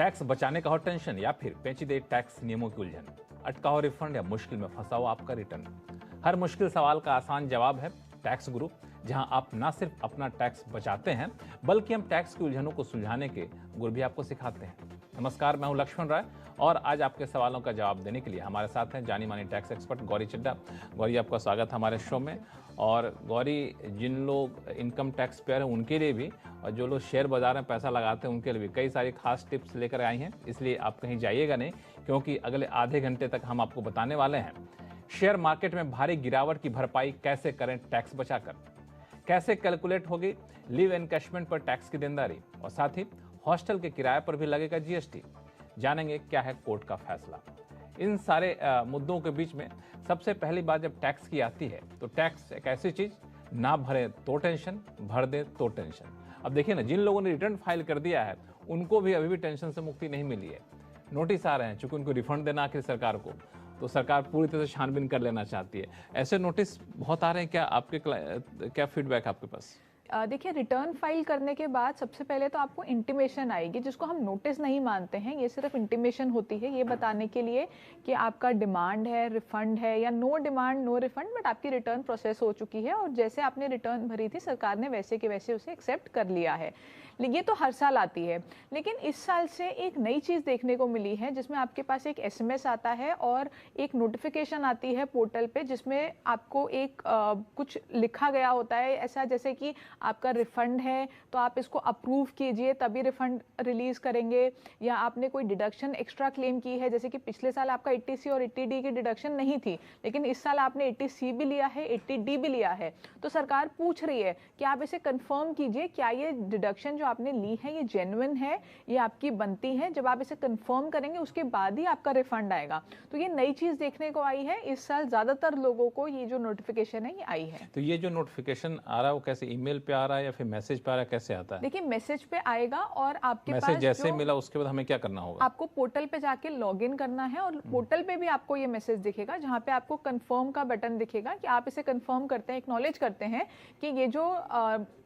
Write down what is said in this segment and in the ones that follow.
Tax बचाने का हो टेंशन या फिर पेचीदे टैक्स नियमों की उलझन, अटका हो रिफंड या मुश्किल में फंसा हो आपका रिटर्न। हर मुश्किल सवाल का आसान जवाब है टैक्स गुरु, जहां आप ना सिर्फ अपना टैक्स बचाते हैं बल्कि हम टैक्स की उलझनों को सुलझाने के गुर भी आपको सिखाते हैं। नमस्कार, मैं हूं लक्ष्मण राय और आज आपके सवालों का जवाब देने के लिए हमारे साथ हैं जानी मानी टैक्स एक्सपर्ट गौरी चड्ढा। गौरी, आपका स्वागत है हमारे शो में। और गौरी, जिन लोग इनकम टैक्स पेयर हैं उनके लिए भी और जो लोग शेयर बाजार में पैसा लगाते हैं उनके लिए भी कई सारी खास टिप्स लेकर आई हैं, इसलिए आप कहीं जाइएगा नहीं, क्योंकि अगले आधे घंटे तक हम आपको बताने वाले हैं शेयर मार्केट में भारी गिरावट की भरपाई कैसे करें टैक्स बचाकर, कैसे कैलकुलेट होगी लीव एनकैशमेंट पर टैक्स की देनदारी, और साथ ही हॉस्टल के किराए पर भी लगेगा जीएसटी। जानेंगे क्या है कोर्ट का फैसला। इन सारे मुद्दों के बीच में सबसे पहली बात जब टैक्स की आती है तो टैक्स एक ऐसी चीज, ना भरे तो टेंशन, भर दे तो टेंशन। अब देखिए ना, जिन लोगों ने रिटर्न फाइल कर दिया है उनको भी अभी भी टेंशन से मुक्ति नहीं मिली है। नोटिस आ रहे हैं, चूंकि उनको रिफंड देना आखिर सरकार को, तो सरकार पूरी तरह से छानबीन कर लेना चाहती है। ऐसे नोटिस बहुत आ रहे हैं, क्या आपके क्या फीडबैक आपके पास? देखिए, रिटर्न फाइल करने के बाद सबसे पहले तो आपको इंटीमेशन आएगी, जिसको हम नोटिस नहीं मानते हैं। ये सिर्फ इंटीमेशन होती है ये बताने के लिए कि आपका डिमांड है, रिफंड है, या no demand no refund, but आपकी रिटर्न प्रोसेस हो चुकी है और जैसे आपने रिटर्न भरी थी सरकार ने वैसे के वैसे उसे एक्सेप्ट कर लिया है। ये तो हर साल आती है, लेकिन इस साल से एक नई चीज़ देखने को मिली है, जिसमें आपके पास एक एसएमएस आता है और एक नोटिफिकेशन आती है पोर्टल पे, जिसमें आपको एक कुछ लिखा गया होता है, ऐसा जैसे कि आपका रिफंड है तो आप इसको अप्रूव कीजिए तभी रिफंड रिलीज करेंगे, या आपने कोई डिडक्शन एक्स्ट्रा क्लेम की है, जैसे कि पिछले साल आपका 80C और 80D की डिडक्शन नहीं थी, लेकिन इस साल आपने 80C भी लिया है, 80D भी लिया है, तो सरकार पूछ रही है कि आप इसे कंफर्म कीजिए, क्या ये डिडक्शन जो आपने ली है ये जेन्युइन है, ये आपकी बनती है। जब आप इसे कंफर्म करेंगे उसके बाद ही आपका रिफंड आएगा। तो ये नई चीज देखने को आई है इस साल, ज्यादातर लोगों को ये जो नोटिफिकेशन है ये आई है। तो ये जो नोटिफिकेशन आ रहा है वो कैसे, ईमेल पे आ रहा है या फिर मैसेज पे आ रहा है, कैसे आता है? देखिए, मैसेज पे आएगा और आपके मैसेज पास जैसे मिला उसके बाद हमें क्या करना होगा? आपको पोर्टल पे जाके लॉगिन करना है और पोर्टल पे भी आपको ये मैसेज दिखेगा, जहां पे आपको कंफर्म का बटन दिखेगा कि आप इसे कंफर्म करते हैं, एक्नॉलेज करते हैं कि ये जो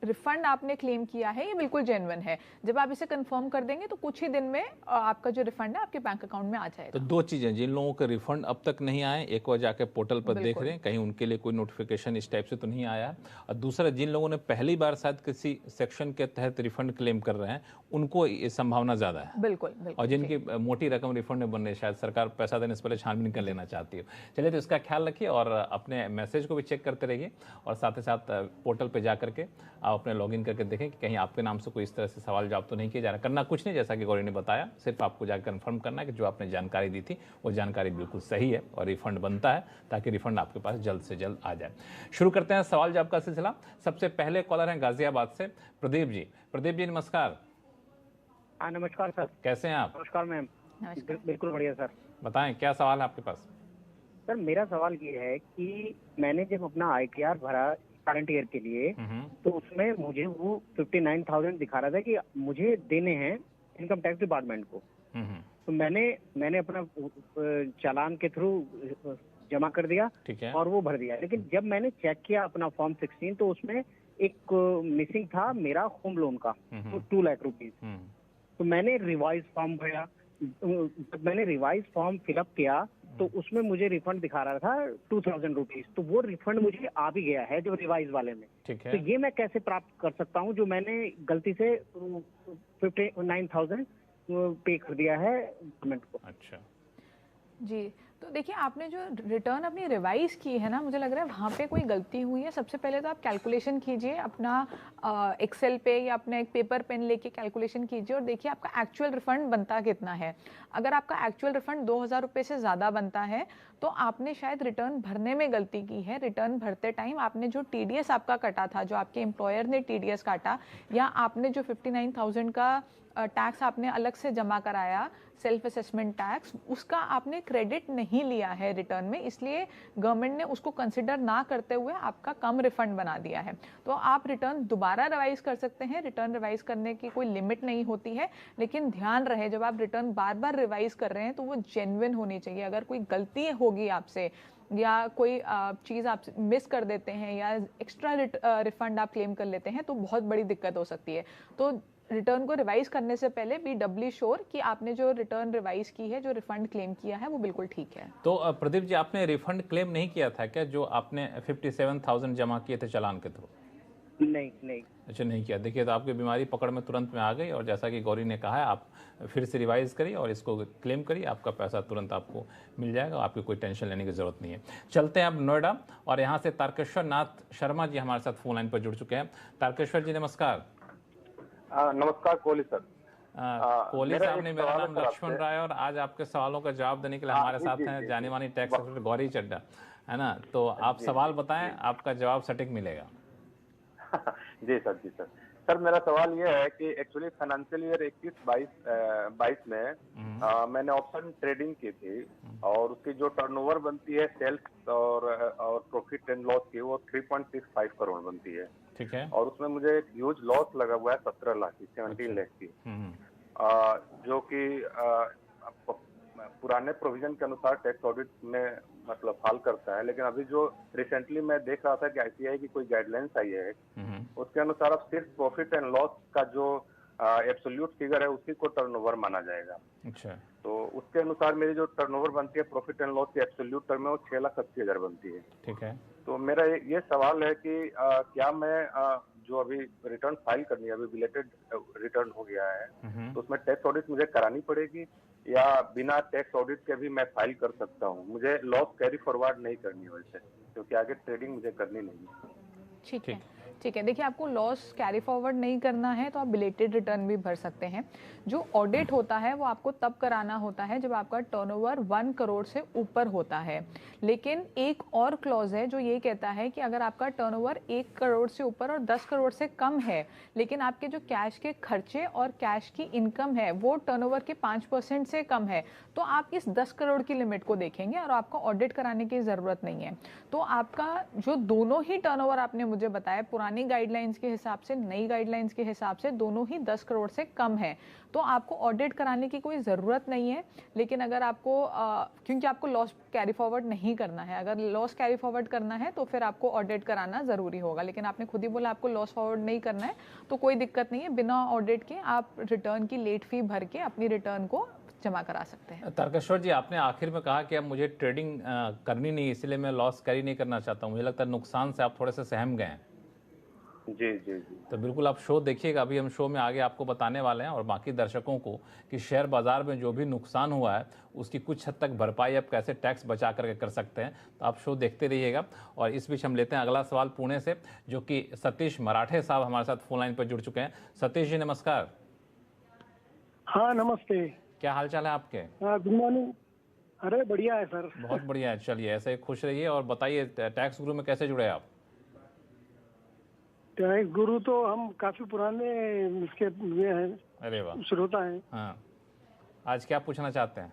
रिफंड आपने क्लेम किया है ये बिल्कुल जेन्युइन है। जब आप इसे कंफर्म कर देंगे तो कुछ ही दिन में आपका जो रिफंड है आपके बैंक अकाउंट में आ जाएगा। तो दो चीजें, जिन लोगों के रिफंड अब तक नहीं आए, एक बार जाके पोर्टल पर देख रहे हैं कहीं उनके लिए कोई नोटिफिकेशन इस टाइप से तो नहीं आया, और दूसरा जिन लोगों ने पहली बार शायद किसी सेक्शन के तहत रिफंड क्लेम कर रहे हैं उनको ये संभावना ज्यादा है। बिल्कुल, बिल्कुल। और जिनकी मोटी रकम रिफंड में बन रही है, शायद सरकार पैसा देने से पहले छानबीन कर लेना चाहती है। चलिए, तो इसका ख्याल रखिए और अपने मैसेज को भी चेक करते रहिए, और साथ ही साथ पोर्टल पे जा करके आप अपने लॉगिन करके देखें कि कहीं आपके नाम से कोई इस तरह से सवाल जवाब तो नहीं किया जा रहा। करना कुछ नहीं, जैसा कि गौरी ने बताया, सिर्फ आपको जाकर कंफर्म करना है कि जो आपने जानकारी दी थी वो जानकारी बिल्कुल सही है और रिफंड बनता है, ताकि रिफंड आपके पास जल्द से जल्द आ जाए। शुरू करते हैं सवाल जवाब का सिलसिला। सबसे पहले कॉलर हैं गाजियाबाद से प्रदीप जी। प्रदीप जी, नमस्कार। हाँ, नमस्कार सर। कैसे हैं आप? नमस्कार मैम। बिल्कुल बढ़िया सर। बताएं क्या सवाल है आपके पास? सर, मेरा सवाल ये है कि मैंने जब अपना ITR भरा करंट ईयर के लिए, तो उसमें मुझे वो 59,000 दिखा रहा था कि मुझे देने हैं इनकम टैक्स डिपार्टमेंट को। तो मैंने अपना चालान के थ्रू जमा कर दिया और वो भर दिया, लेकिन जब मैंने चेक किया अपना फॉर्म 16 तो उसमें एक मिसिंग था मेरा होम लोन का, तो 2 लाख रुपीज। तो मैंने रिवाइज फॉर्म भरा। जब मैंने रिवाइज फॉर्म फिलअप किया तो उसमें मुझे रिफंड दिखा रहा था 2,000 रुपीज। तो वो रिफंड मुझे आ भी गया है जो रिवाइज वाले में। ठीक है। तो ये मैं कैसे प्राप्त कर सकता हूँ जो मैंने गलती से 59,000 पे कर दिया है गवर्नमेंट को? अच्छा जी, तो देखिए, आपने जो रिटर्न अपनी रिवाइज की है ना, मुझे लग रहा है वहाँ पे कोई गलती हुई है। सबसे पहले तो आप कैलकुलेशन कीजिए अपना एक्सेल पे या अपना एक पेपर पेन लेके कैलकुलेशन कीजिए और देखिए आपका एक्चुअल रिफंड बनता कितना है। अगर आपका एक्चुअल रिफंड 2,000 रुपये से ज़्यादा बनता है तो आपने शायद रिटर्न भरने में गलती की है। रिटर्न भरते टाइम आपने जो TDS आपका कटा था, जो आपके एम्प्लॉयर ने TDS काटा, या आपने जो 59,000 का टैक्स आपने अलग से जमा कराया, सेल्फ असेसमेंट टैक्स, उसका आपने क्रेडिट नहीं लिया है रिटर्न में, इसलिए गवर्नमेंट ने उसको कंसिडर ना करते हुए आपका कम रिफंड बना दिया है। तो आप रिटर्न दोबारा रिवाइज कर सकते हैं। रिटर्न रिवाइज करने की कोई लिमिट नहीं होती है, लेकिन ध्यान रहे जब आप रिटर्न बार बार रिवाइज कर रहे हैं तो वो जेन्युइन होनी चाहिए। अगर कोई गलती होगी आपसे या कोई चीज़ आप मिस कर देते हैं या एक्स्ट्रा रिफंड आप क्लेम कर लेते हैं तो बहुत बड़ी दिक्कत हो सकती है। तो रिटर्न को रिवाइज करने से पहले बी डबली श्योर कि आपने जो रिटर्न रिवाइज की है, जो रिफंड क्लेम किया है, वो बिल्कुल ठीक है। तो प्रदीप जी, आपने रिफंड क्लेम नहीं किया था क्या, जो आपने 57,000 जमा किए थे चालान के थ्रू? नहीं। अच्छा, नहीं किया। देखिए, तो आपकी बीमारी पकड़ में तुरंत में आ गई, और जैसा कि गौरी ने कहा है, आप फिर से रिवाइज करिए और इसको क्लेम करिए, आपका पैसा तुरंत आपको मिल जाएगा, आपकी कोई टेंशन लेने की ज़रूरत नहीं है। चलते हैं अब नोएडा, और यहाँ से तारकेश्वर नाथ शर्मा जी हमारे साथ फोन लाइन पर जुड़ चुके हैं। तारकेश्वर जी नमस्कार। नमस्कार कोहली सर। कोहली साहब ने, मेरा नाम लक्ष्मण राय, और आज आपके सवालों का जवाब देने के लिए हमारे साथ हैं जानी मानी टैक्स एक्सपर्ट गौरी चड्डा, है ना। तो आप सवाल बताएं, आपका जवाब सटीक मिलेगा। जी सर। सर मेरा सवाल ये है कि एक्चुअली फाइनेंशियल ईयर 21-22 में मैंने ऑप्शन ट्रेडिंग की थी, और उसकी जो टर्नओवर बनती है सेल्स और प्रॉफिट एंड लॉस की, वो 3.65 करोड़ बनती है। ठीक है। और उसमें मुझे एक ह्यूज लॉस लगा हुआ है 17 लाख की, 17 लाख की, जो कि पुराने प्रोविजन के अनुसार टैक्स ऑडिट में मतलब फाल करता है। लेकिन अभी जो रिसेंटली मैं देख रहा था कि आईटीआई की कोई गाइडलाइंस आई है, उसके अनुसार अब सिर्फ प्रॉफिट एंड लॉस का जो एब्सोल्यूट फिगर है उसी को टर्नओवर माना जाएगा। अच्छा। तो उसके अनुसार मेरी जो टर्नओवर बनती है प्रॉफिट एंड लॉस की एब्सोल्यूट टर्म में, वो 6,80,000 बनती है। ठीक है। तो मेरा ये सवाल है कि क्या मैं जो अभी रिटर्न फाइल करनी है, अभी बिलेटेड रिटर्न हो गया है, तो उसमें टैक्स ऑडिट मुझे करानी पड़ेगी, या बिना टैक्स ऑडिट के भी मैं फाइल कर सकता हूँ? मुझे लॉस कैरी फॉरवर्ड नहीं करनी है वैसे, क्योंकि आगे ट्रेडिंग मुझे करनी नहीं है। ठीक है। देखिए, आपको लॉस कैरी फॉरवर्ड नहीं करना है तो आप बिलेटेड रिटर्न भी भर सकते हैं। जो ऑडिट होता है वो आपको तब कराना होता है जब आपका टर्नओवर 1 करोड़ से ऊपर होता है। लेकिन एक और क्लॉज है जो ये कहता है कि अगर आपका टर्नओवर 1 करोड़ से ऊपर और 10 करोड़ से कम है, लेकिन आपके जो कैश के खर्चे और कैश की इनकम है वो टर्नओवर के 5% से कम है, तो आप इस 10 करोड़ की लिमिट को देखेंगे और आपको ऑडिट कराने की ज़रूरत नहीं है। तो आपका जो दोनों ही टर्नओवर आपने मुझे बताया, पुरानी गाइडलाइंस के हिसाब से, नई गाइडलाइंस के हिसाब से, दोनों ही 10 करोड़ से कम है, तो आपको ऑडिट कराने की कोई ज़रूरत नहीं है। लेकिन अगर आपको क्योंकि आपको लॉस कैरी फॉरवर्ड नहीं करना है, अगर लॉस कैरी फॉरवर्ड करना है तो फिर आपको ऑडिट कराना ज़रूरी होगा। लेकिन आपने खुद ही बोला आपको लॉस फॉरवर्ड नहीं करना है, तो कोई दिक्कत नहीं है, बिना ऑडिट के आप रिटर्न की लेट फी भर के अपनी रिटर्न को जमा करा सकते हैं। तारकेश्वर जी, आपने आखिर में कहा कि अब मुझे ट्रेडिंग करनी नहीं, इसलिए मैं लॉस कैरी नहीं करना चाहता हूँ। मुझे लगता है नुकसान से आप थोड़े से सहम गए हैं। जी। तो बिल्कुल आप शो देखिएगा, अभी हम शो में आगे आपको बताने वाले हैं, और बाकी दर्शकों को कि शेयर बाजार में जो भी नुकसान हुआ है उसकी कुछ हद तक भरपाई आप कैसे टैक्स बचा करके कर सकते हैं। तो आप शो देखते रहिएगा। और इस बीच हम लेते हैं अगला सवाल पुणे से, जो कि सतीश मराठे साहब हमारे साथ फोन लाइन पर जुड़ चुके हैं। सतीश जी नमस्कार। हाँ नमस्ते। क्या हाल चाल है आपके? Good morning. अरे बढ़िया है सर। बहुत बढ़िया है। चलिए, ऐसे ही खुश रहिए, और बताइए टैक्स गुरु में कैसे जुड़े आप? टैक्स गुरु तो हम काफी पुराने इसके ये हैं। अरे वाह, श्रोता हैं। हाँ, आज क्या पूछना चाहते हैं?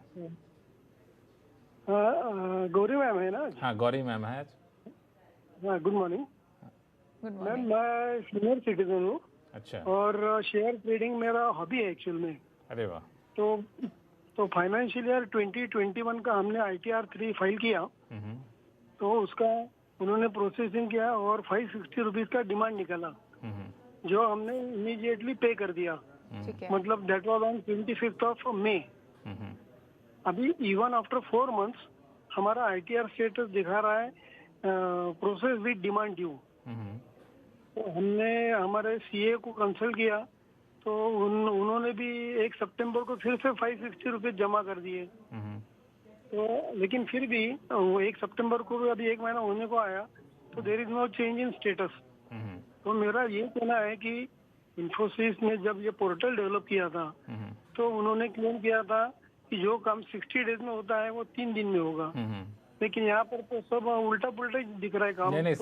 गौरी मैम है ना? हाँ, गौरी मैम है। हाँ, गुड मॉर्निंग मैम। मैं सीनियर सिटीजन हूँ। अच्छा। और शेयर ट्रेडिंग मेरा हॉबी है एक्चुअल में। अरे वाह। तो फाइनेंशियल ईयर 2021 का हमने ITR 3 फाइल किया, तो उसका उन्होंने प्रोसेसिंग किया और 560 रुपीज का डिमांड निकला, जो हमने इमीडिएटली पे कर दिया। मतलब दैट वाज ऑन 25 मई। अभी इवन आफ्टर 4 मंथ्स हमारा ITR स्टेटस दिखा रहा है प्रोसेस विद डिमांड ड्यू। तो हमने हमारे CA को कंसल्ट किया, तो उन्होंने भी 1 सितंबर को फिर से 560 रुपये जमा कर दिए। तो लेकिन फिर भी 1 सितंबर को भी अभी 1 महीना होने को आया, तो there is no change in status. तो मेरा ये कहना है कि इन्फोसिस ने जब ये पोर्टल डेवलप किया था, तो उन्होंने क्लेम किया था कि जो काम 60 डेज में होता है वो 3 दिन में होगा। लेकिन यहाँ पर तो सब उल्टा पुल्टा दिख रहा है काम। नहीं,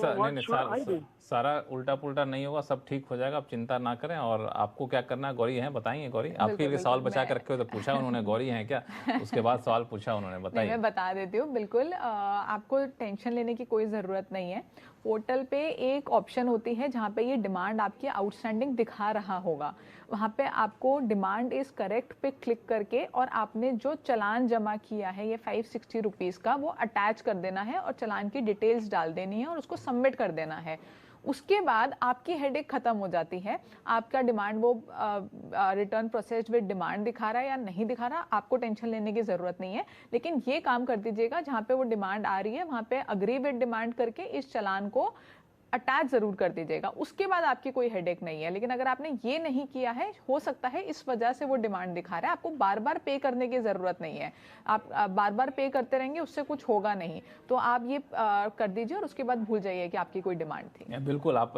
सारा उल्टा पुल्टा नहीं होगा, सब ठीक हो जाएगा, आप चिंता ना करें। और आपको क्या करना है, गौरी हैं, बताइए गौरी। आपके लिए सवाल बचा के रखे हो तो पूछा उन्होंने, गौरी हैं क्या? उसके बाद सवाल पूछा उन्होंने, बताइए। मैं बता देती हूँ। बिल्कुल आपको टेंशन लेने की कोई ज़रूरत नहीं है। पोर्टल पे एक ऑप्शन होती है जहाँ पे ये डिमांड आपकी आउटस्टैंडिंग दिखा रहा होगा, वहाँ पे आपको डिमांड इज़ करेक्ट पे क्लिक करके और आपने जो चालान जमा किया है ये 560 रुपीज़ का, वो अटैच कर देना है और चालान की डिटेल्स डाल देनी है और उसको सबमिट कर देना है। उसके बाद आपकी हेडेक खत्म हो जाती है। आपका डिमांड वो रिटर्न प्रोसेस विद डिमांड दिखा रहा है या नहीं दिखा रहा, आपको टेंशन लेने की जरूरत नहीं है। लेकिन ये काम कर दीजिएगा, जहाँ पे वो डिमांड आ रही है वहाँ पे अग्री विद डिमांड करके इस चालान को अटैच जरूर कर दीजिएगा। उसके बाद आपकी कोई हेडेक नहीं है। लेकिन अगर आपने ये नहीं किया है, हो सकता है इस वजह से वो डिमांड दिखा रहा है, आपको बार बार पे करने की जरूरत नहीं है। आप बार बार पे करते रहेंगे, उससे कुछ होगा नहीं। तो आप ये कर दीजिए और उसके बाद भूल जाइए कि आपकी कोई डिमांड थी। बिल्कुल, आप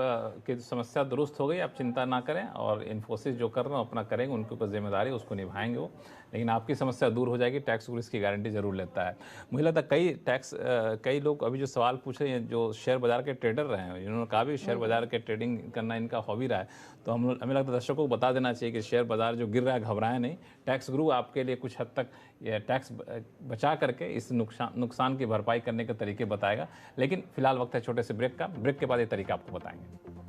की समस्या दुरुस्त हो गई, आप चिंता ना करें। और इन्फोसिस जो कर रहे हो अपना करेंगे, उनके ऊपर जिम्मेदारी, उसको निभाएंगे वो। लेकिन आपकी समस्या दूर हो जाएगी। टैक्स गुरु इसकी गारंटी जरूर लेता है। मुझे लगता है कई लोग अभी जो सवाल पूछ रहे हैं, जो शेयर बाजार के ट्रेडर रहे हैं, इन्होंने कहा भी शेयर बाजार के ट्रेडिंग करना इनका हॉबी रहा है। तो हमें लगता है दर्शकों को बता देना चाहिए कि शेयर बाजार जो गिर रहा है, घबराएं नहीं। टैक्स गुरु आपके लिए कुछ हद तक ये टैक्स बचा करके इस नुकसान की भरपाई करने के तरीके बताएगा। लेकिन फिलहाल वक्त है छोटे से ब्रेक का। ब्रेक के बाद ये तरीका आपको बताएंगे।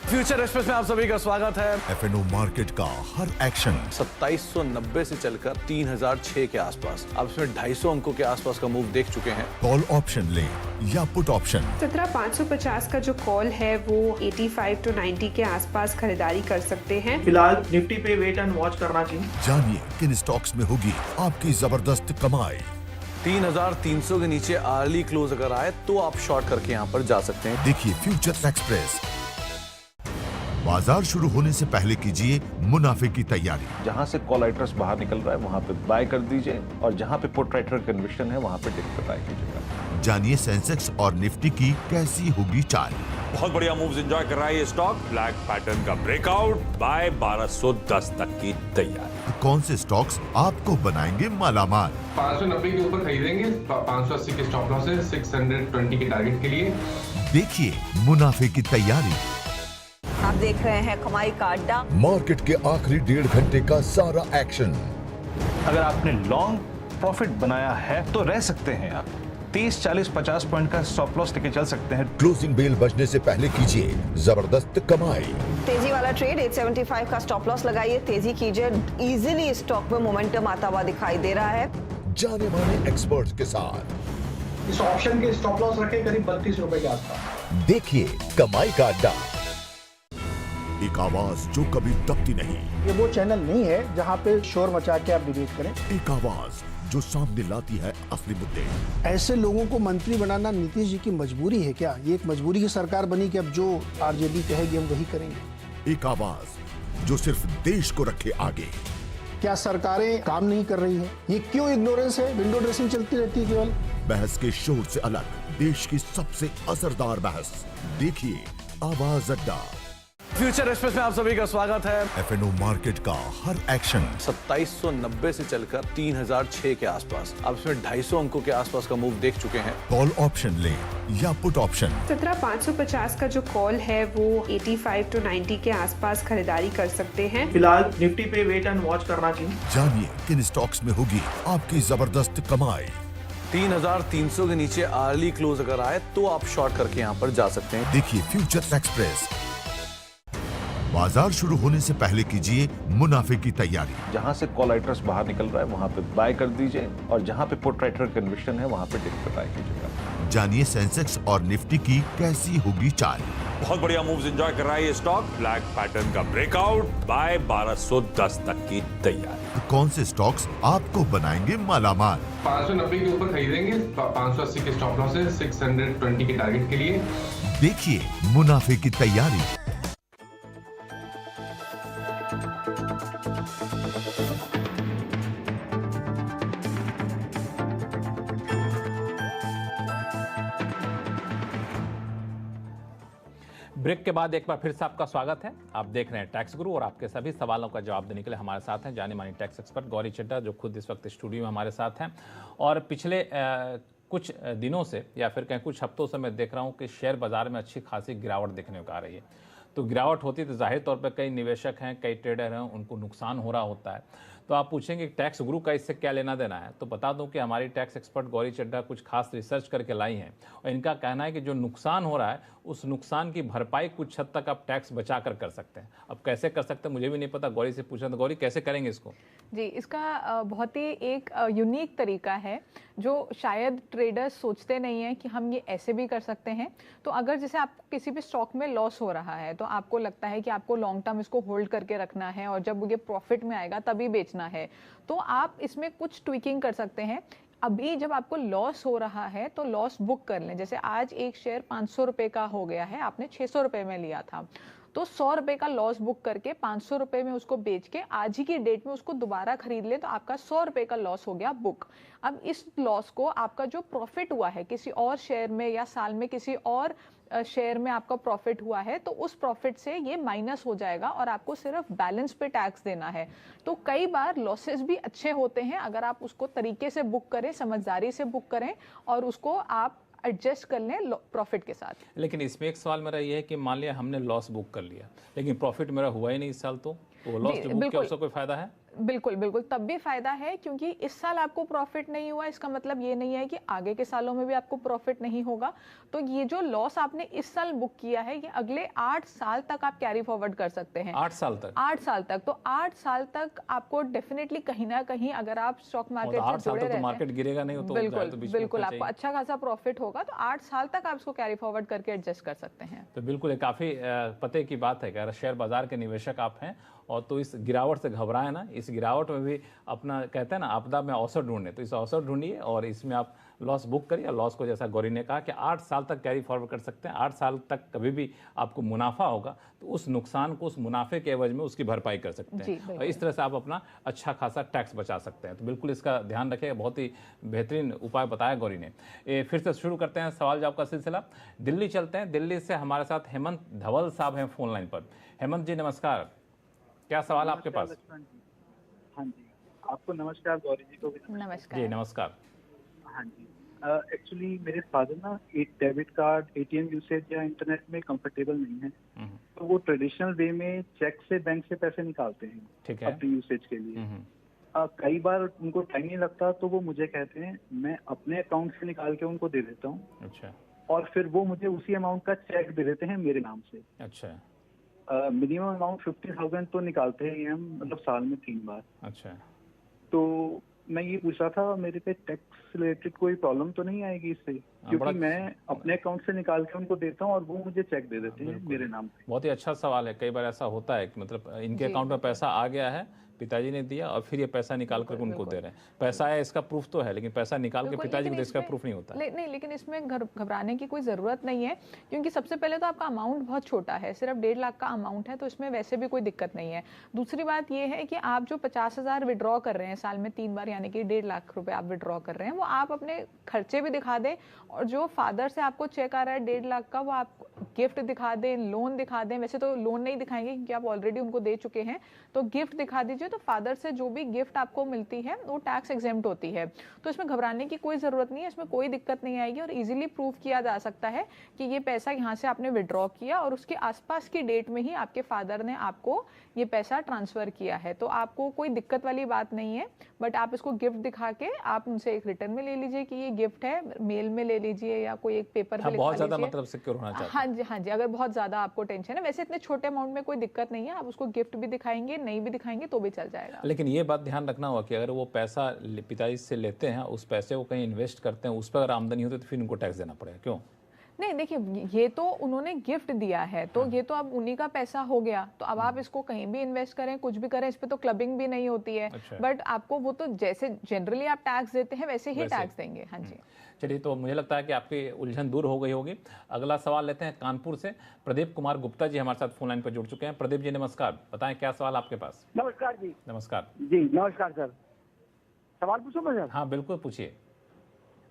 फ्यूचर एक्सप्रेस में आप सभी का स्वागत है। एफएनओ मार्केट का हर एक्शन 2790 से चलकर 3006 के आसपास, अब इसमें 250 अंकों के आसपास का मूव देख चुके हैं। कॉल ऑप्शन लें या पुट ऑप्शन। 17550 का जो कॉल है वो 85 to 90 के आसपास खरीदारी कर सकते हैं। फिलहाल निफ्टी पे वेट एंड वॉच करना चाहिए। जानिए किन स्टॉक्स में होगी आपकी जबरदस्त कमाई। 3300 के नीचे अर्ली क्लोज अगर आए तो आप शॉर्ट करके यहाँ पर जा सकते हैं। देखिए फ्यूचर एक्सप्रेस। बाजार शुरू होने से पहले कीजिए मुनाफे की तैयारी। जहां से कॉल राइटर्स बाहर निकल रहा है वहां पे बाय कर दीजिए, और जहां पे पुट राइटर कन्विक्शन है वहां पे डिप पे बाय कीजिएगा। जानिए सेंसेक्स और निफ्टी की कैसी होगी चाल। बहुत बढ़िया मूव्स एंजॉय कर रहा है ये स्टॉक। ब्लैक पैटर्न का ब्रेकआउट, बाय 1210 तक की तैयारी। कौन से स्टॉक्स आपको बनाएंगे मालामाल। 590 के ऊपर खरीदेंगे, 580 के स्टॉप लॉस है, 620 के टारगेट के लिए। देखिए मुनाफे की तैयारी। आप देख रहे हैं कमाई का अड्डा। मार्केट के आखिरी 1.5 घंटे का सारा एक्शन। अगर आपने लॉन्ग प्रॉफिट बनाया है तो रह सकते हैं आप। 30, 40, 50 पॉइंट का स्टॉप लॉस लेके चल सकते हैं। क्लोजिंग बेल बजने से पहले कीजिए जबरदस्त कमाई। तेजी वाला ट्रेड 875 का स्टॉप लॉस लगाइए, तेजी कीजिए। इजीली स्टॉक में मोमेंटम आता हुआ दिखाई दे रहा है। जाने माने एक्सपर्ट्स के साथ इस ऑप्शन के स्टॉप लॉस रखे करीब 32 रुपए के आसपास। देखिए कमाई का अड्डा। एक आवाज जो कभी दबती नहीं। ये वो चैनल नहीं है जहाँ पे शोर मचा के आप डिबेट करें। एक आवाज जो सामने लाती है असली मुद्दे। ऐसे लोगों को मंत्री बनाना नीतीश जी की मजबूरी है क्या? ये एक मजबूरी की सरकार बनी कि अब जो आरजेडी कहेगी हम वही करेंगे। एक आवाज जो सिर्फ देश को रखे आगे। क्या सरकारें काम नहीं कर रही हैं? ये क्यों इग्नोरेंस है? विंडो ड्रेसिंग चलती रहती है केवल। बहस के शोर से अलग देश की सबसे असरदार बहस। देखिए आवाज अड्डा। फ्यूचर एक्सप्रेस में आप सभी का स्वागत है। एफएनओ मार्केट का हर एक्शन 2790 से चलकर 3006 के आसपास, अब इसमें 250 अंकों के आसपास का मूव देख चुके हैं। कॉल ऑप्शन लें या पुट ऑप्शन। 17550 का जो कॉल है वो 85 to 90 के आसपास खरीदारी कर सकते हैं। फिलहाल निफ्टी पे वेट एंड वॉच करना चाहिए। जानिए किन स्टॉक्स में होगी आपकी जबरदस्त कमाई। 3300 के नीचे अर्ली क्लोज अगर आए तो आप शॉर्ट करके यहाँ पर जा सकते हैं। देखिए फ्यूचर एक्सप्रेस। बाजार शुरू होने से पहले कीजिए मुनाफे की तैयारी। जहां से कॉल राइटर्स बाहर निकल रहा है वहां पे बाय कर दीजिए, और जहां पे पुट राइटर कन्विक्शन है वहां पे डिप पे बाय कीजिएगा। जानिए सेंसेक्स और निफ्टी की कैसी होगी चाल। बहुत बढ़िया मूव्स एंजॉय कर रहा है ये स्टॉक। ब्लैक पैटर्न का ब्रेकआउट, बाय 1210 तक की तैयारी। कौन से स्टॉक्स आपको बनाएंगे मालामाल। 590 के ऊपर खरीदेंगे, 580 के स्टॉप लॉस है, 620 के टारगेट के लिए। देखिए मुनाफे की तैयारी। ब्रेक के बाद एक बार फिर से आपका स्वागत है। आप देख रहे हैं टैक्स गुरु और आपके सभी सवालों का जवाब देने के लिए हमारे साथ हैं जाने मानी टैक्स एक्सपर्ट गौरी चड्ढा, जो खुद इस वक्त स्टूडियो में हमारे साथ हैं। और पिछले कुछ दिनों से या फिर कहीं कुछ हफ्तों से मैं देख रहा हूं कि शेयर बाजार में अच्छी खासी गिरावट देखने को आ रही है। तो गिरावट होती तो जाहिर तौर पर कई निवेशक हैं, कई ट्रेडर हैं, उनको नुकसान हो रहा होता है। तो आप पूछेंगे टैक्स गुरु का इससे क्या लेना देना है, तो बता दूं कि हमारी टैक्स एक्सपर्ट गौरी चड्ढा कुछ खास रिसर्च करके लाई हैं और इनका कहना है कि जो नुकसान हो रहा है उस नुकसान की भरपाई कुछ हद तक आप टैक्स बचा कर सकते हैं। अब कैसे कर सकते हैं मुझे भी नहीं पता, गौरी से पूछा। तो गौरी कैसे करेंगे इसको? जी, इसका बहुत ही एक यूनिक तरीका है जो शायद ट्रेडर्स सोचते नहीं हैं कि हम ये ऐसे भी कर सकते हैं। तो अगर जैसे आपको किसी भी स्टॉक में लॉस हो रहा है तो आपको लगता है कि आपको लॉन्ग टर्म इसको होल्ड करके रखना है और जब ये प्रॉफिट में आएगा तभी बेचना है, तो आप इसमें कुछ ट्विकिंग कर सकते हैं। अभी जब आपको लॉस हो रहा है तो लॉस बुक कर लें। जैसे आज एक शेयर 500 रुपये का हो गया है, आपने 600 रुपये में लिया था, तो 100 रुपये का लॉस बुक करके 500 रुपये में उसको बेच के आज ही की डेट में उसको दोबारा खरीद ले तो आपका 100 रुपये का लॉस हो गया बुक। अब इस लॉस को आपका जो प्रॉफिट हुआ है किसी और शेयर में या साल में किसी और शेयर में आपका प्रॉफिट हुआ है तो उस प्रॉफिट से ये माइनस हो जाएगा और आपको सिर्फ बैलेंस पे टैक्स देना है। तो कई बार लॉसेस भी अच्छे होते हैं अगर आप उसको तरीके से बुक करें, समझदारी से बुक करें और उसको आप एडजस्ट कर लें प्रॉफिट के साथ। लेकिन इसमें एक सवाल मेरा ये है कि मान लिया हमने लॉस बुक कर लिया लेकिन प्रॉफिट मेरा हुआ ही नहीं इस साल, तो वो लॉस जो बुक किया उसका कोई फायदा है? बिल्कुल बिल्कुल, तब भी फायदा है क्योंकि इस साल आपको प्रॉफिट नहीं हुआ इसका मतलब ये नहीं है कि आगे के सालों में भी आपको प्रॉफिट नहीं होगा। तो ये जो लॉस आपने इस साल बुक किया है ये अगले 8 साल तक आप कैरी फॉरवर्ड कर सकते हैं। 8 साल तक? 8 साल तक। तो 8 साल तक आपको डेफिनेटली कहीं ना कहीं अगर आप स्टॉक मार्केट से जुड़े रहते हैं, मार्केट गिरेगा नहीं तो बिल्कुल आपको अच्छा खासा प्रॉफिट होगा। तो 8 साल तक आप इसको कैरी फॉरवर्ड करके एडजस्ट कर सकते हैं। तो बिल्कुल काफी पते की बात है कि अगर शेयर बाजार के निवेशक आप हैं और तो इस गिरावट से घबराए ना, इस गिरावट में भी अपना कहते हैं ना आपदा में अवसर ढूंढने, तो इस अवसर ढूंढिए और इसमें आप लॉस बुक करिए। लॉस को जैसा गौरी ने कहा कि 8 साल तक कैरी फॉरवर्ड कर सकते हैं। 8 साल तक कभी भी आपको मुनाफा होगा तो उस नुकसान को उस मुनाफे के एवज में उसकी भरपाई कर सकते हैं और इस तरह से आप अपना अच्छा खासा टैक्स बचा सकते हैं। तो बिल्कुल इसका ध्यान रखिएगा, बहुत ही बेहतरीन उपाय बताया गौरी ने। फिर से शुरू करते हैं सवाल जवाब का सिलसिला। दिल्ली चलते हैं, दिल्ली से हमारे साथ हेमंत धवल साहब हैं फोन लाइन पर। हेमंत जी नमस्कार, क्या सवाल आपके पास? हाँ जी, आपको नमस्कार, गौरी जी को भी नमस्कार। जी नमस्कार। हाँ जी, एक्चुअली मेरे फादर ना एक डेबिट कार्ड एटीएम यूसेज या इंटरनेट में कंफर्टेबल नहीं है, तो वो ट्रेडिशनल वे में चेक से बैंक से पैसे निकालते हैं। ठीक है। अपनी यूसेज के लिए कई बार उनको टाइम नहीं लगता तो वो मुझे कहते हैं मैं अपने अकाउंट से निकाल के उनको दे देता हूँ। अच्छा। और फिर वो मुझे उसी अमाउंट का चेक दे देते हैं मेरे नाम से। अच्छा। मिनिमम अमाउंट 50,000 तो निकालते हैं हम, मतलब साल में 3 बार। अच्छा। तो मैं ये पूछ रहा था मेरे पे टैक्स रिलेटेड कोई प्रॉब्लम तो नहीं आएगी इससे, क्योंकि मैं अपने अकाउंट से निकाल के उनको देता हूँ और वो मुझे चेक दे देते हैं मेरे नाम पे। बहुत ही अच्छा सवाल है। कई बार ऐसा होता है कि मतलब इनके अकाउंट में पैसा आ गया है, पिताजी ने दिया और फिर ये पैसा निकाल कर उनको दे रहे हैं। पैसा आया इसका प्रूफ तो है लेकिन पैसा निकाल के पिताजी को दे इसका प्रूफ नहीं होता। नहीं, लेकिन इसमें घबराने की कोई ज़रूरत नहीं है क्योंकि सबसे पहले तो आपका अमाउंट बहुत छोटा है, सिर्फ 1.5 लाख का अमाउंट है, तो इसमें वैसे भी कोई दिक्कत नहीं है। दूसरी बात ये है कि आप जो 50,000 विड्रॉ कर रहे हैं साल में 3 बार, यानी कि 1.5 लाख रुपए आप विड्रॉ कर रहे हैं, वो आप अपने खर्चे भी दिखा दें और जो फादर से आपको चेक आ रहा है 1.5 लाख का वो आप गिफ्ट दिखा दें, लोन दिखा दें। वैसे तो लोन नहीं दिखाएंगे क्योंकि आप ऑलरेडी उनको दे चुके हैं, तो गिफ्ट दिखा दीजिए। तो फादर से जो भी गिफ्ट आपको मिलती है वो टैक्स एग्जेम्प्ट होती है, तो इसमें घबराने की कोई ज़रूरत नहीं है, इसमें कोई दिक्कत नहीं आएगी और इजीली प्रूव किया जा सकता है कि ये पैसा यहाँ से आपने विड्रॉ किया और उसके आसपास की डेट में ही आपके फादर ने आपको ये पैसा ट्रांसफ़र किया है। तो आपको कोई दिक्कत वाली बात नहीं है, बट आप इसको गिफ्ट दिखा के आप उनसे एक रिटर्न में ले लीजिए कि ये गिफ्ट है, मेल में ले लीजिए या कोई एक पेपर पे लिखवा बहुत लीजिए। ज़्यादा मतलब सिक्योर होना चाहिए। हाँ जी, हाँ जी, अगर बहुत ज़्यादा आपको टेंशन है, वैसे इतने छोटे अमाउंट में कोई दिक्कत नहीं है, आप उसको गिफ्ट भी दिखाएंगे, नहीं भी दिखाएंगे तो भी चल जाएगा। लेकिन ये बात ध्यान रखना होगा कि अगर वो पैसा पिताजी से लेते हैं, उस पैसे को कहीं इन्वेस्ट करते हैं, उस पर अगर आमदनी होती है तो फिर उनको टैक्स देना पड़ेगा। क्यों? नहीं, देखिए ये तो उन्होंने गिफ्ट दिया है तो ये तो अब उन्हीं का पैसा हो गया, तो अब आप इसको कहीं भी इन्वेस्ट करें, कुछ भी करें, इस पे तो क्लबिंग भी नहीं होती है। अच्छा। बट आपको वो तो जैसे जनरली आप टैक्स देते हैं वैसे ही टैक्स देंगे। हाँ जी। चलिए, तो मुझे लगता है कि आपकी उलझन दूर हो गई होगी। अगला सवाल लेते हैं कानपुर से। प्रदीप कुमार गुप्ता जी हमारे साथ फोन लाइन पर जुड़ चुके हैं। प्रदीप जी नमस्कार, बताएं क्या सवाल आपके पास? नमस्कार जी। नमस्कार जी, नमस्कार सर। सवाल पूछो मैं सर? हाँ बिल्कुल पूछिए।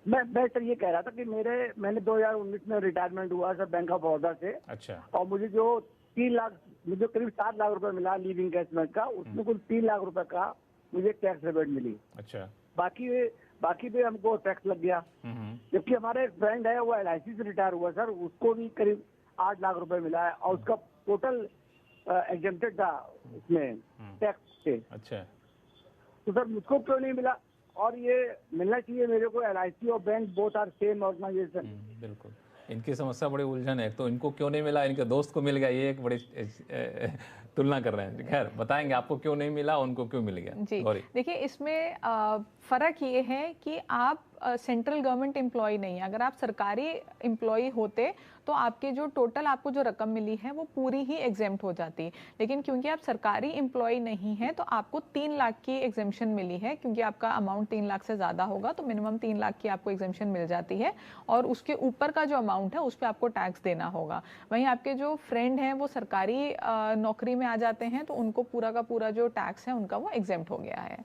मैं सर ये कह रहा था कि मैंने 2019 में रिटायरमेंट हुआ सर बैंक ऑफ बड़ौदा से। अच्छा। और मुझे जो 3 लाख, मुझे करीब 7 लाख रुपए मिला लीविंग कैशमेंट का, उसमें कुल 3 लाख रुपए का मुझे टैक्स रिबेट मिली। अच्छा। बाकी भी हमको टैक्स लग गया। जबकि हमारे एक फ्रेंड है वो LIC से रिटायर हुआ सर, उसको भी करीब 8 लाख रुपए मिला है और उसका टोटल एग्जेम्प्टेड था उसमें टैक्स से। अच्छा। तो सर मुझको क्यों नहीं मिला? और ये मिलना चाहिए मेरे को। LIC और bank both are same organisation. बिल्कुल, इनकी समस्या बड़ी उलझन है। तो इनको क्यों नहीं मिला, इनके दोस्त को मिल गया, ये एक बड़ी तुलना कर रहे हैं। खैर बताएंगे आपको क्यों नहीं मिला, उनको क्यों मिल गया। जी देखिए, इसमें फ़र्क ये है कि आप सेंट्रल गवर्नमेंट एम्प्लॉय नहीं है। अगर आप सरकारी एम्प्लॉय होते तो आपके जो टोटल आपको जो रकम मिली है वो पूरी ही एग्जेम्प्ट हो जाती, लेकिन क्योंकि आप सरकारी एम्प्लॉय नहीं हैं तो आपको 3 लाख की एग्जेम्पशन मिली है। क्योंकि आपका अमाउंट 3 लाख से ज़्यादा होगा तो मिनिमम 3 लाख की आपको एग्जेम्पशन मिल जाती है, और उसके ऊपर का जो अमाउंट है उस पर आपको टैक्स देना होगा। वहीं आपके जो फ्रेंड हैं वो सरकारी नौकरी में आ जाते हैं तो उनको पूरा का पूरा जो टैक्स है उनका वो एग्जेम्प्ट हो गया है।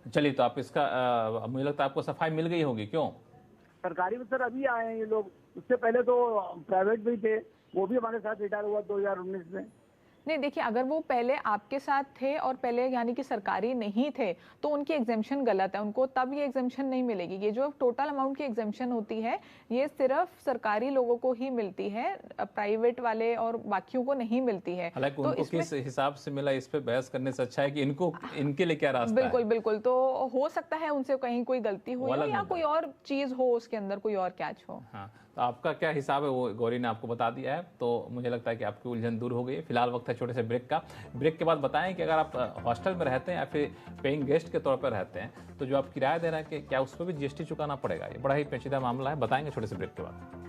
चलिए, तो आप इसका मुझे लगता है आपको सफाई मिल गई होगी। क्यों? सरकारी में सर अभी आए हैं ये लोग, उससे पहले तो प्राइवेट भी थे, वो भी हमारे साथ रिटायर हुआ 2019 में। नहीं देखिए, अगर वो पहले आपके साथ थे और पहले यानी कि सरकारी नहीं थे तो उनकी एग्जेम्पशन गलत है, उनको तब ये एग्जेम्पशन नहीं मिलेगी। ये जो टोटल अमाउंट की एग्जेम्पशन होती है ये सिर्फ सरकारी लोगों को ही मिलती है, प्राइवेट वाले और बाकियों को नहीं मिलती है। हालांकि तो उनको किस हिसाब से मिला, इस पे बहस करने से अच्छा है कि इनको इनके लिए क्या रास्ता बिल्कुल है। बिल्कुल, तो हो सकता है उनसे कहीं कोई गलती हुई हो या कोई और चीज हो, उसके अंदर कोई और कैच हो। हाँ, तो आपका क्या हिसाब है वो गौरी ने आपको बता दिया है, तो मुझे लगता है कि आपकी उलझन दूर हो गई है। फिलहाल वक्त है छोटे से ब्रेक का। ब्रेक के बाद बताएं कि अगर आप हॉस्टल में रहते हैं या फिर पेइंग गेस्ट के तौर पर रहते हैं तो जो आप किराया दे रहे हैं कि क्या उस पर भी GST चुकाना पड़ेगा। ये बड़ा ही पेचीदा मामला है, बताएंगे छोटे से ब्रेक के बाद।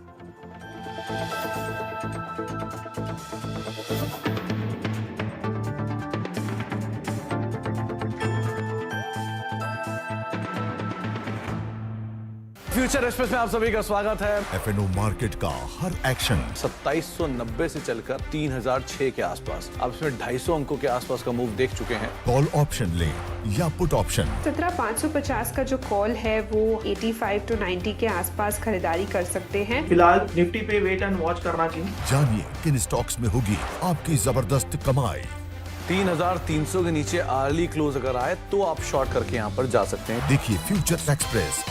फ्यूचर एक्सप्रेस में आप सभी का स्वागत है। FNO मार्केट का हर एक्शन 2790 से चलकर 3006 के आसपास, अब इसमें 250 अंकों के आसपास का मूव देख चुके हैं। कॉल ऑप्शन ले या पुट ऑप्शन। 17550 का जो कॉल है वो 85 to 90 के आसपास खरीदारी कर सकते हैं। फिलहाल निफ्टी पे वेट एंड वॉच करना चाहिए। जानिए किन स्टॉक्स में होगी आपकी जबरदस्त कमाई। 3300 के नीचे अर्ली क्लोज अगर आए तो आप शॉर्ट करके यहाँ पर जा सकते हैं। देखिए फ्यूचर एक्सप्रेस।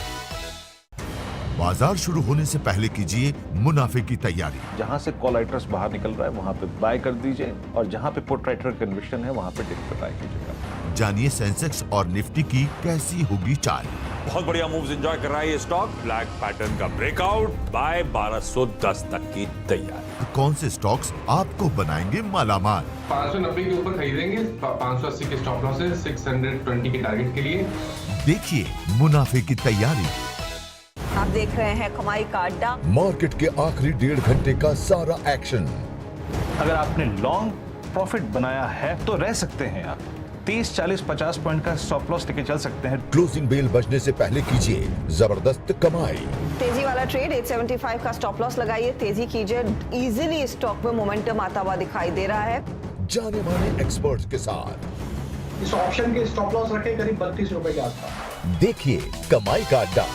बाजार शुरू होने से पहले कीजिए मुनाफे की तैयारी। जहां से कॉल राइटर्स बाहर निकल रहा है वहां पे बाय कर दीजिए, और जहां पे पुट राइटर कन्विक्शन है वहां पे डिप पे बाय कीजिएगा। जानिए सेंसेक्स और निफ्टी की कैसी होगी चाल। बहुत बढ़िया मूव्स एंजॉय कर रहा है ये स्टॉक। ब्लैक पैटर्न का ब्रेकआउट, बाय 1210 तक की तैयारी। कौन से स्टॉक्स आपको बनाएंगे मालामाल? 590 के ऊपर खरीदेंगे, 580 के स्टॉप लॉस है, 620 के टारगेट के लिए। देखिए मुनाफे की तैयारी। आप देख रहे हैं कमाई का अड्डा। मार्केट के आखिरी 1.5 घंटे का सारा एक्शन। अगर आपने लॉन्ग प्रॉफिट बनाया है तो रह सकते हैं आप। 30, 40, 50 पॉइंट का स्टॉप लॉस लेके चल सकते हैं। क्लोजिंग बेल बजने से पहले कीजिए जबरदस्त कमाई। तेजी वाला ट्रेड 875 का स्टॉप लॉस लगाइए, तेजी कीजिए। इजीली स्टॉक में मोमेंटम आता हुआ दिखाई दे रहा है जाने माने एक्सपर्ट्स के साथ। इस ऑप्शन के स्टॉप लॉस रखे करीब 32 रुपए के आसपास। देखिए कमाई का अड्डा,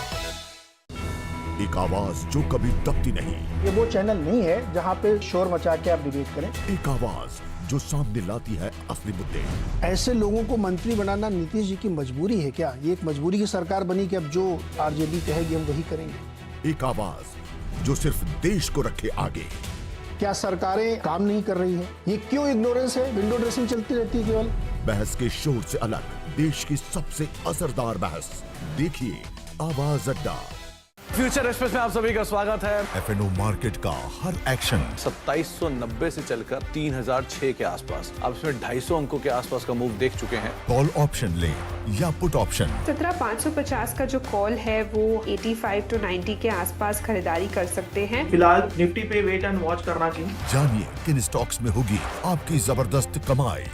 एक आवाज जो कभी दबती नहीं। ये वो चैनल नहीं है जहाँ पे शोर मचा के आप डिबेट करें। एक आवाज जो सामने लाती है असली मुद्दे। ऐसे लोगों को मंत्री बनाना नीतीश जी की मजबूरी है क्या? ये एक मजबूरी की सरकार बनी कि अब जो RJD कहेगी हम वही करेंगे। एक आवाज जो सिर्फ देश को रखे आगे। क्या सरकारें काम नहीं कर रही है? ये क्यों इग्नोरेंस है? विंडो ड्रेसिंग चलती रहती है केवल। बहस के शोर से अलग देश की सबसे असरदार बहस। देखिए आवाज अड्डा। फ्यूचर एक्सप्रेस में आप सभी का स्वागत है। FNO मार्केट का हर एक्शन 2790 से चलकर 3006 के आसपास, अब इसमें 250 अंकों के आसपास का मूव देख चुके हैं। कॉल ऑप्शन ले या पुट ऑप्शन। 17550 का जो कॉल है वो 85 to 90 के आसपास खरीदारी कर सकते हैं। फिलहाल निफ्टी पे वेट एंड वॉच करना चाहिए। जानिए किन स्टॉक्स में होगी आपकी जबरदस्त कमाई।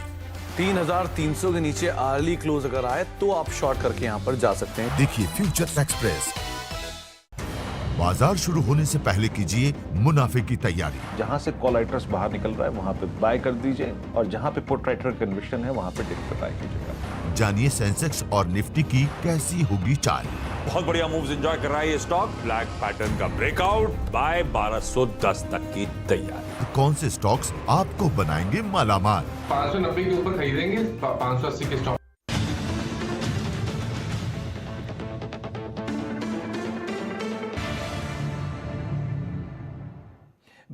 3300 के नीचे अर्ली क्लोज अगर आए तो आप शॉर्ट करके यहाँ पर जा सकते हैं। देखिए फ्यूचर एक्सप्रेस। बाजार शुरू होने से पहले कीजिए मुनाफे की तैयारी। जहां से कॉल राइटर्स बाहर निकल रहा है वहां पे बाय कर दीजिए, और जहां पे पुट राइटर कन्विक्शन है वहां पे डिप पे बाय कीजिएगा। जानिए सेंसेक्स और निफ्टी की कैसी होगी चाल। बहुत बढ़िया मूव्स एंजॉय कर रहा है ये स्टॉक। ब्लैक पैटर्न का ब्रेकआउट, बाय 1210 तक की तैयारी। कौन से स्टॉक्स आपको बनाएंगे मालामाल? 590 के ऊपर खरीदेंगे, 580 के स्टॉप।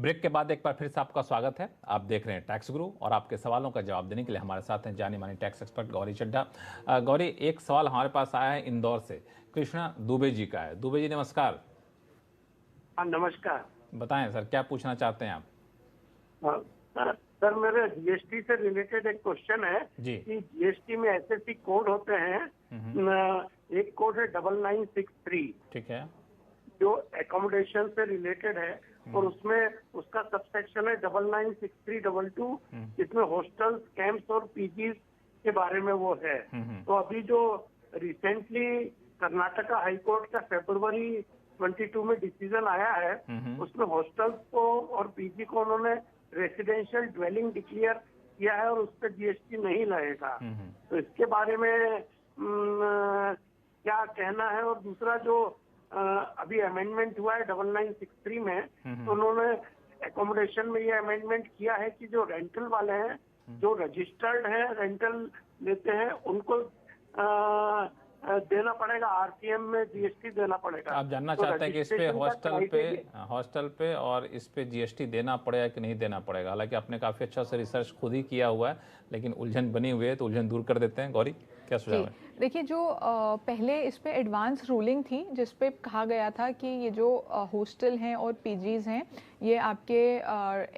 ब्रेक के बाद एक बार फिर से आपका स्वागत है। आप देख रहे हैं टैक्स गुरु और आपके सवालों का जवाब देने के लिए हमारे साथ हैं जानी मानी टैक्स एक्सपर्ट गौरी चड्ढा। गौरी, एक सवाल हमारे पास आया है इंदौर से, कृष्णा दुबे जी का है। दुबे जी नमस्कार। हाँ नमस्कार। बताएं सर, क्या पूछना चाहते हैं आप? सर मेरे जीएसटी से रिलेटेड एक क्वेश्चन है जी। कि जीएसटी में ऐसे कोड होते हैं, एक कोड है 9963, ठीक है, जो एकोमोडेशन से रिलेटेड है और उसमें उसका सबसेक्शन है 996322, जिसमें हॉस्टल्स, कैंप्स और पीजीज के बारे में वो है। तो अभी जो रिसेंटली कर्नाटका हाई कोर्ट का फरवरी 22 में डिसीजन आया है, उसमें हॉस्टल्स को और पीजी को उन्होंने रेसिडेंशियल ड्वेलिंग डिक्लेयर किया है और उस पर जीएसटी नहीं लगेगा। तो इसके बारे में क्या कहना है? और दूसरा जो अभी अमेंडमेंट हुआ है 9963 में, तो उन्होंने एकोमोडेशन में ये अमेंडमेंट किया है कि जो रेंटल वाले हैं, जो रजिस्टर्ड है रेंटल लेते हैं, उनको देना पड़ेगा, आरटीएम में जीएसटी देना पड़ेगा। आप जानना चाहते हैं कि इस पे हॉस्टल पे और इस पे जीएसटी देना पड़ेगा कि नहीं देना पड़ेगा? हालांकि आपने काफी अच्छा से रिसर्च खुद ही किया हुआ है, लेकिन उलझन बनी हुई है, तो उलझन दूर कर देते हैं। गौरी, क्या सुझाव है? देखिए, जो पहले इस पे एडवांस रूलिंग थी जिस पे कहा गया था कि ये जो हॉस्टल हैं और पीजीज हैं, ये आपके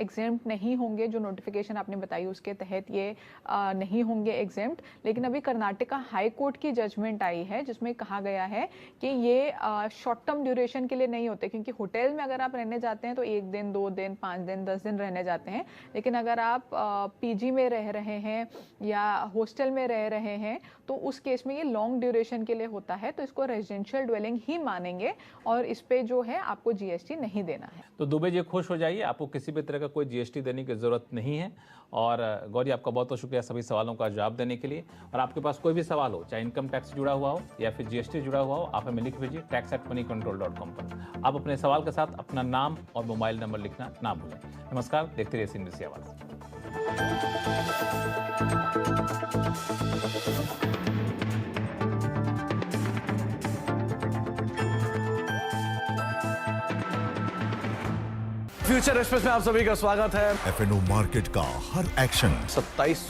एग्जेम्प्ट नहीं होंगे। जो नोटिफिकेशन आपने बताई उसके तहत ये नहीं होंगे एग्जेम्प्ट। लेकिन अभी कर्नाटका हाई कोर्ट की जजमेंट आई है जिसमें कहा गया है कि ये शॉर्ट टर्म ड्यूरेशन के लिए नहीं होते, क्योंकि होटल में अगर आप रहने जाते हैं तो 1 दिन, 2 दिन, 5 दिन, 10 दिन रहने जाते हैं। लेकिन अगर आप पीजी में रह रहे हैं या हॉस्टल में रह रहे हैं तो उस केस में ये लॉन्ग ड्यूरेशन के लिए होता है, तो इसको रेजिडेंशियल ड्वेलिंग ही मानेंगे और इस पे जो है आपको जीएसटी नहीं देना है। तो दुबे जी खुश हो जाइए, आपको किसी भी तरह का कोई जीएसटी देने की जरूरत नहीं है। और गौरी, आपका बहुत बहुत शुक्रिया सभी सवालों का जवाब देने के लिए। और आपके पास कोई भी सवाल हो, चाहे इनकम टैक्स जुड़ा हुआ हो या फिर जीएसटी जुड़ा हुआ हो, आप हमें लिख भेजिए tax@moneycontrol.com पर। आप अपने सवाल के साथ अपना नाम और मोबाइल नंबर लिखना ना भूलें। नमस्कार, देखते रहिए सिंधी आवाज। फ्यूचर एक्सप्रेस में आप सभी का स्वागत है। एफएनओ मार्केट का हर एक्शन 27